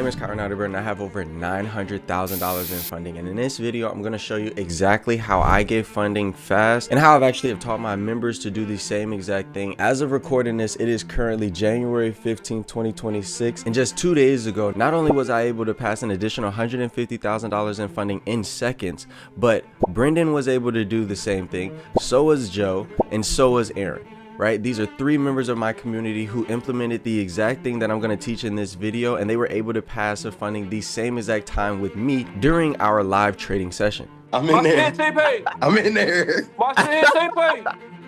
is Kyrien Idlebird and I have over $900,000 in funding, and in this video I'm going to show you exactly how I get funding fast and how I've actually have taught my members to do the same exact thing. As of recording this, it is currently January 15, 2026, and just 2 days ago, not only was I able to pass an additional $150,000 in funding in seconds, but Brendan was able to do the same thing, so was Joe, and so was Aaron. Right? These are 3 members of my community who implemented the exact thing that I'm going to teach in this video, and they were able to pass the funding the same exact time with me during our live trading session. I'm in there. I'm in there.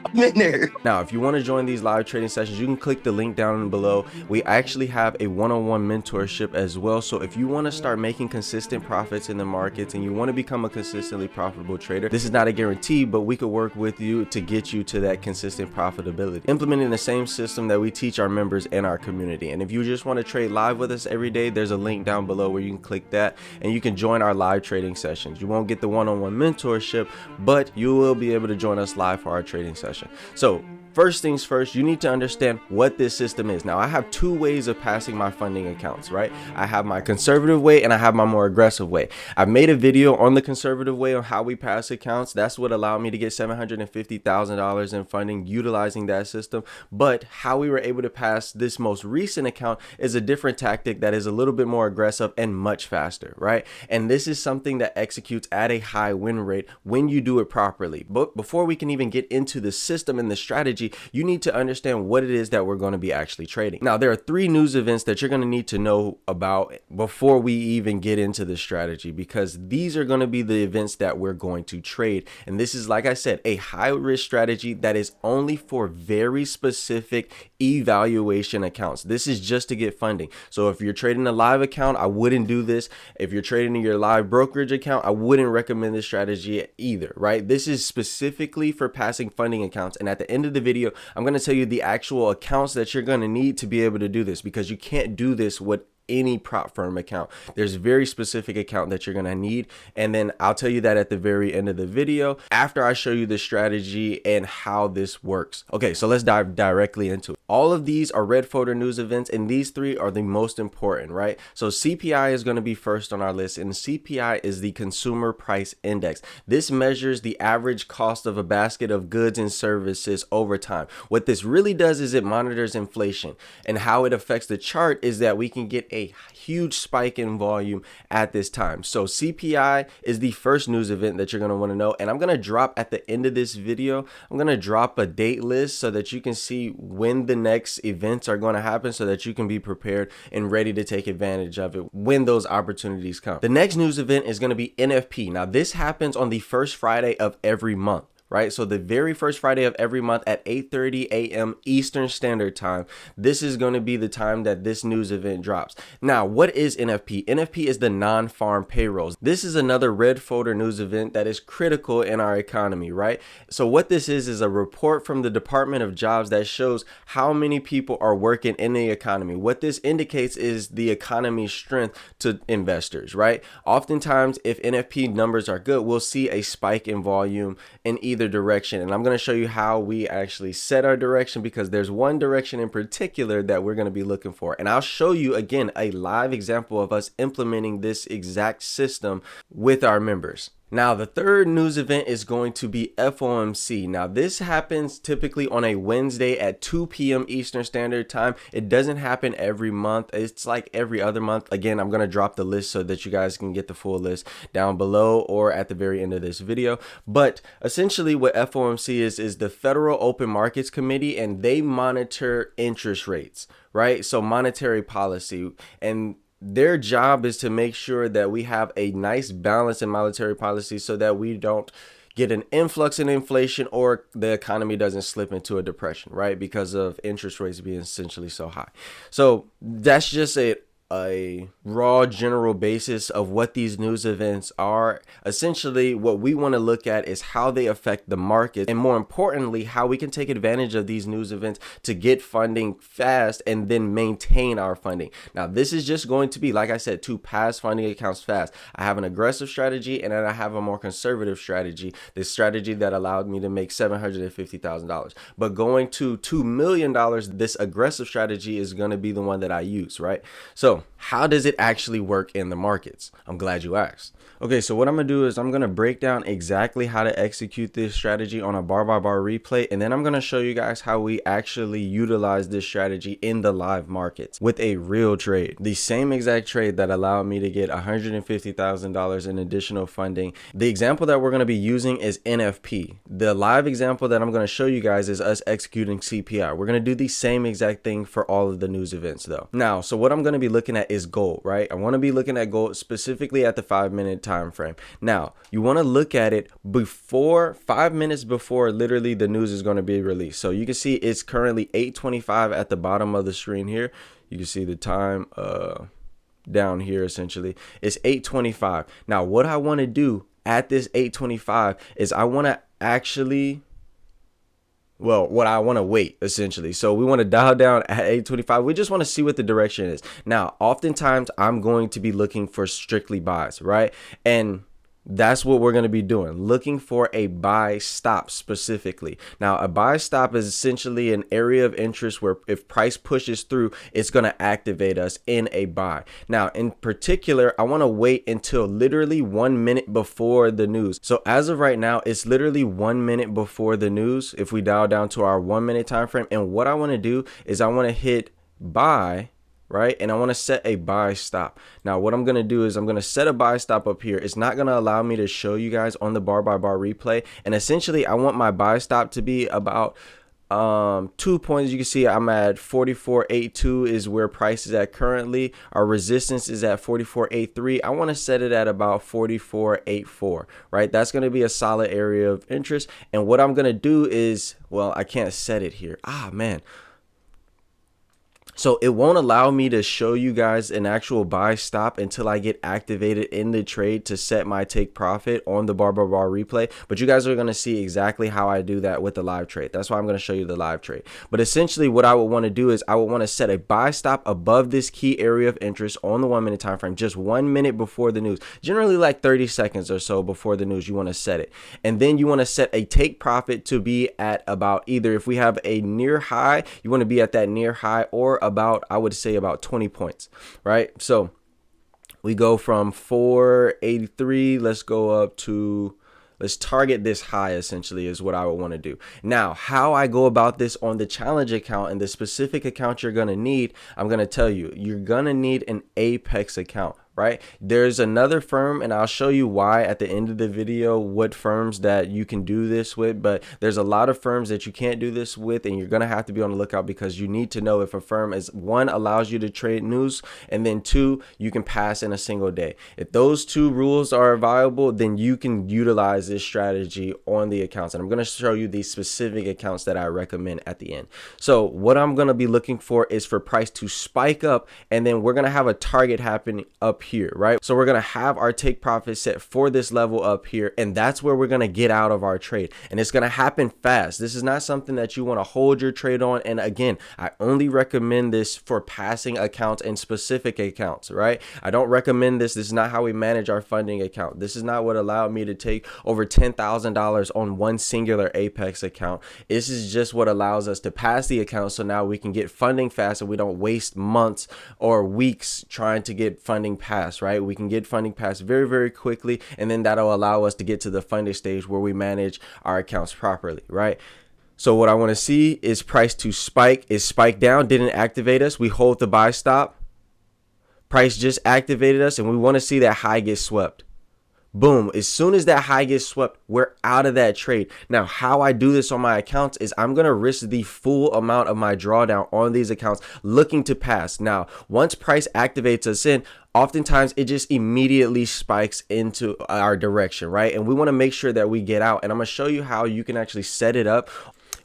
I'm in there. Now, if you want to join these live trading sessions, you can click the link down below. We actually have a one-on-one mentorship as well. So if you want to start making consistent profits in the markets and you want to become a consistently profitable trader, this is not a guarantee, but we could work with you to get you to that consistent profitability, implementing the same system that we teach our members in our community. And if you just want to trade live with us every day, there's a link down below where you can click that and you can join our live trading sessions. You won't get the one-on-one mentorship, but you will be able to join us live for our trading session. So first things first, you need to understand what this system is. Now, I have 2 ways of passing my funding accounts, right? I have my conservative way and I have my more aggressive way. I've made a video on the conservative way on how we pass accounts. That's what allowed me to get $750,000 in funding utilizing that system. But how we were able to pass this most recent account is a different tactic that is a little bit more aggressive and much faster, right? And this is something that executes at a high win rate when you do it properly. But before we can even get into the system and the strategy, you need to understand what it is that we're going to be actually trading. Now, there are 3 news events that you're going to need to know about before we even get into the strategy, because these are going to be the events that we're going to trade. And this is, like I said, a high risk strategy that is only for very specific evaluation accounts. This is just to get funding. So if you're trading a live account, I wouldn't do this. If you're trading in your live brokerage account, I wouldn't recommend this strategy either, right? This is specifically for passing funding accounts. And at the end of the video, I'm going to tell you the actual accounts that you're going to need to be able to do this, because you can't do this with any prop firm account. There's a very specific account that you're going to need. And then I'll tell you that at the very end of the video after I show you the strategy and how this works. Okay, so let's dive directly into it. All of these are red folder news events, and these 3 are the most important, right? So CPI is going to be first on our list, and CPI is the Consumer Price Index. This measures the average cost of a basket of goods and services over time. What this really does is it monitors inflation, and how it affects the chart is that we can get a huge spike in volume at this time. So CPI is the first news event that you're going to want to know, and I'm going to drop at the end of this video, I'm going to drop a date list so that you can see when the next events are going to happen, so that you can be prepared and ready to take advantage of it when those opportunities come. The next news event is going to be NFP. Now, this happens on the first Friday of every month, right? So the very first Friday of every month at 8:30 a.m. Eastern Standard Time, this is going to be the time that this news event drops. Now, what is NFP? NFP is the non-farm payrolls. This is another red folder news event that is critical in our economy, right? So what this is a report from the Department of Jobs that shows how many people are working in the economy. What this indicates is the economy's strength to investors, right? Oftentimes, if NFP numbers are good, we'll see a spike in volume in either direction, and I'm going to show you how we actually set our direction, because there's one direction in particular that we're going to be looking for, and I'll show you again a live example of us implementing this exact system with our members. Now, the third news event is going to be FOMC. Now, this happens typically on a Wednesday at 2 p.m. Eastern Standard Time. It doesn't happen every month. It's like every other month. Again, I'm going to drop the list so that you guys can get the full list down below or at the very end of this video. But essentially what FOMC is the Federal Open Markets Committee, and they monitor interest rates, right? So monetary policy, and their job is to make sure that we have a nice balance in monetary policy so that we don't get an influx in inflation or the economy doesn't slip into a depression, right? Because of interest rates being essentially so high. So that's just a raw general basis of what these news events are. Essentially, what we want to look at is how they affect the market, and more importantly, how we can take advantage of these news events to get funding fast and then maintain our funding. Now, this is just going to be, like I said, to pass funding accounts fast. I have an aggressive strategy and then I have a more conservative strategy, this strategy that allowed me to make $750,000. But going to $2 million, this aggressive strategy is going to be the one that I use, right? So how does it actually work in the markets? I'm glad you asked. Okay, so what I'm gonna do is I'm gonna break down exactly how to execute this strategy on a bar by bar replay, and then I'm gonna show you guys how we actually utilize this strategy in the live markets with a real trade. The same exact trade that allowed me to get $150,000 in additional funding. The example that we're gonna be using is NFP. The live example that I'm gonna show you guys is us executing CPI. We're gonna do the same exact thing for all of the news events though. Now, so what I'm gonna be looking at is gold, right? I wanna be looking at gold specifically at the 5-minute time frame. Now, you want to look at it before 5 minutes before literally the news is going to be released. So you can see it's currently 8:25 at the bottom of the screen here. You can see the time down here essentially. It's 8:25. Now, what I want to do at this 8:25 is I want to actually what I want to wait essentially. So we want to dial down at 8:25. We just want to see what the direction is. Now, oftentimes I'm going to be looking for strictly buys, right? And that's what we're going to be doing, looking for a buy stop specifically. Now, a buy stop is essentially an area of interest where if price pushes through, it's going to activate us in a buy. Now, in particular, I want to wait until literally 1 minute before the news. So as of right now, it's literally 1 minute before the news. If we dial down to our 1 minute time frame, and what I want to do is I want to hit buy, right? And I want to set a buy stop. Now, what I'm going to do is I'm going to set a buy stop up here. It's not going to allow me to show you guys on the bar by bar replay. And essentially, I want my buy stop to be about 2 points. You can see I'm at 44.82 is where price is at currently. Our resistance is at 44.83. I want to set it at about 44.84, right? That's going to be a solid area of interest. And what I'm going to do is, well, I can't set it here. Man. So it won't allow me to show you guys an actual buy stop until I get activated in the trade to set my take profit on the bar by bar replay. But you guys are going to see exactly how I do that with the live trade. That's why I'm going to show you the live trade. But essentially what I would want to do is I would want to set a buy stop above this key area of interest on the 1 minute time frame, just 1 minute before the news, generally like 30 seconds or so before the news. You want to set it, and then you want to set a take profit to be at about, either if we have a near high, you want to be at that near high, or about, I would say about 20 points, right? So we go from 483, let's go up to, let's target this high essentially is what I would want to do. Now, how I go about this on the challenge account and the specific account you're going to need, I'm going to tell you, you're going to need an Apex account. Right? There's another firm, and I'll show you why at the end of the video, what firms that you can do this with. But there's a lot of firms that you can't do this with, and you're going to have to be on the lookout, because you need to know if a firm is, one, allows you to trade news, and then two, you can pass in a single day. If those two rules are viable, then you can utilize this strategy on the accounts. And I'm going to show you the specific accounts that I recommend at the end. So what I'm going to be looking for is for price to spike up, and then we're going to have a target happening up here, right? So we're going to have our take profit set for this level up here, and that's where we're going to get out of our trade, and it's going to happen fast. This is not something that you want to hold your trade on. And again, I only recommend this for passing accounts and specific accounts, right? I don't recommend this. This is not how we manage our funding account. This is not what allowed me to take over $10,000 on one singular Apex account. This is just what allows us to pass the account, so now we can get funding fast and we don't waste months or weeks trying to get funding pass, right? We can get funding pass very, very quickly, and then that'll allow us to get to the funding stage where we manage our accounts properly, right? So what I want to see is price to spike. Is spike down, didn't activate us. We hold the buy stop. Price just activated us, and we want to see that high get swept. Boom. As soon as that high gets swept, we're out of that trade. Now, how I do this on my accounts is I'm going to risk the full amount of my drawdown on these accounts looking to pass. Now, once price activates us in, oftentimes it just immediately spikes into our direction, right? And we want to make sure that we get out. And I'm going to show you how you can actually set it up.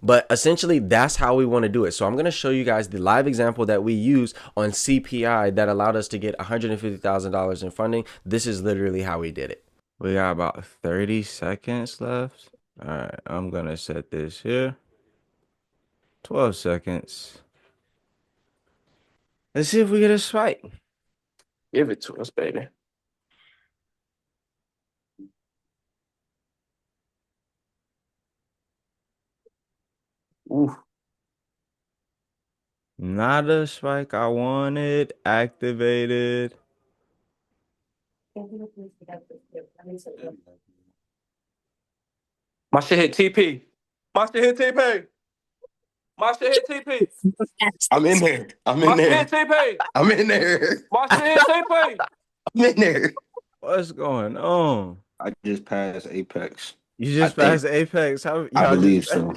But essentially, that's how we want to do it. So I'm going to show you guys the live example that we use on CPI that allowed us to get $150,000 in funding. This is literally how we did it. We got about 30 seconds left. All right, I'm going to set this here. 12 seconds. Let's see if we get a spike. Give it to us, baby. Ooh. Not a spike I wanted. Activated. My shit hit TP. My shit hit TP. My shit hit TP. I'm in there. I'm in My shit hit there. TP. I'm in there. My shit hit TP. I'm in there. What's going on? I just passed Apex. You I just think. passed Apex. How I y'all just believe so.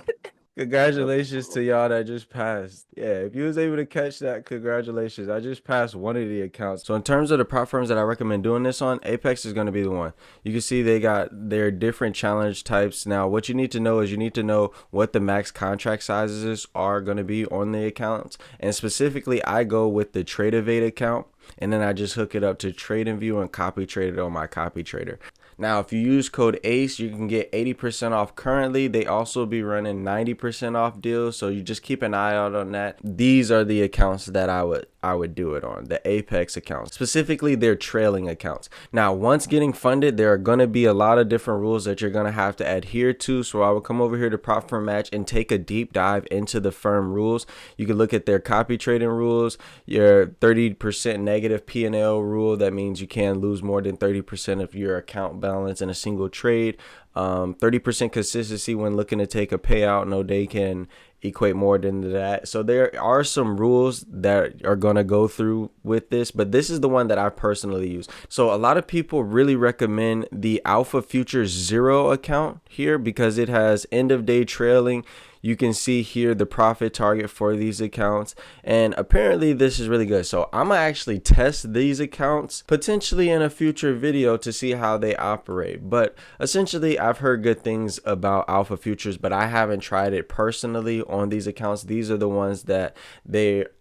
congratulations to y'all that just passed. Yeah, if you was able to catch that, congratulations. I just passed one of the accounts. So in terms of the prop firms that I recommend doing this on, Apex is going to be the one. You can see they got their different challenge types. Now, what you need to know is you need to know what the max contract sizes are going to be on the accounts. And specifically, I go with the Trade Evade account, and then I just hook it up to TradingView and copy trade it on my copy trader. Now, if you use code ACE, you can get 80% off currently. They also be running 90% off deals, so you just keep an eye out on that. These are the accounts that I would do it on, the Apex accounts. Specifically, their trailing accounts. Now, once getting funded, there are going to be a lot of different rules that you're going to have to adhere to. So I will come over here to Prop Firm Match and take a deep dive into the firm rules. You can look at their copy trading rules, your 30% negative P&L rule. That means you can't lose more than 30% of your account balance in a single trade. 30% consistency when looking to take a payout. No day can equate more than that. So there are some rules that are going to go through with this, but this is the one that I personally use. So a lot of people really recommend the Alpha Futures Zero account here because it has end of day trailing. You can see here the profit target for these accounts, and apparently this is really good. So I'm gonna actually test these accounts potentially in a future video to see how they operate. But essentially, I've heard good things about Alpha Futures, but I haven't tried it personally on these accounts. These are the ones that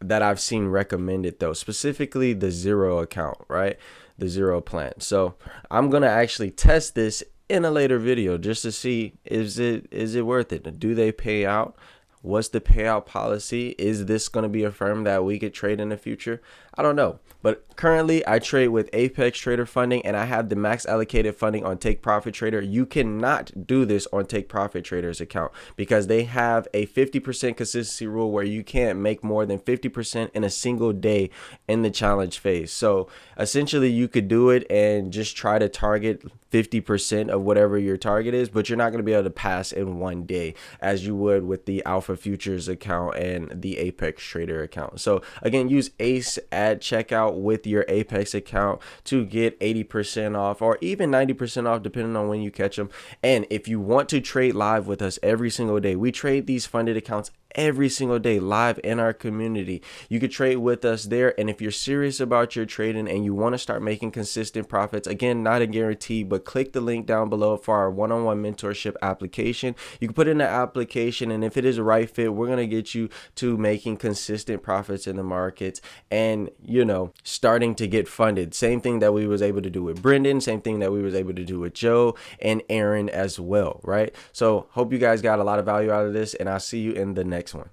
I've seen recommended though, specifically the Zero account, right? The Zero plan. So I'm gonna actually test this in a later video just to see is it worth it. Do they pay out? What's the payout policy? Is this going to be a firm that we could trade in the future? I don't know. But currently I trade with Apex Trader Funding, and I have the max allocated funding on Take Profit Trader. You cannot do this on Take Profit Trader's account because they have a 50% consistency rule where you can't make more than 50% in a single day in the challenge phase. So essentially you could do it and just try to target 50% of whatever your target is, but you're not going to be able to pass in one day as you would with the Alpha Futures account and the Apex Trader account. So again, use ACE at checkout with your Apex account to get 80% off or even 90% off depending on when you catch them. And if you want to trade live with us every single day, we trade these funded accounts every single day live in our community. You could trade with us there, and if you're serious about your trading and you want to start making consistent profits, again, not a guarantee, but click the link down below for our one-on-one mentorship application. You can put in the application, and if it is a right fit, we're going to get you to making consistent profits in the markets and, you know, starting to get funded. Same thing that we was able to do with Brendan, same thing that we was able to do with Joe and Aaron as well, right? So hope you guys got a lot of value out of this, and I'll see you in the next one.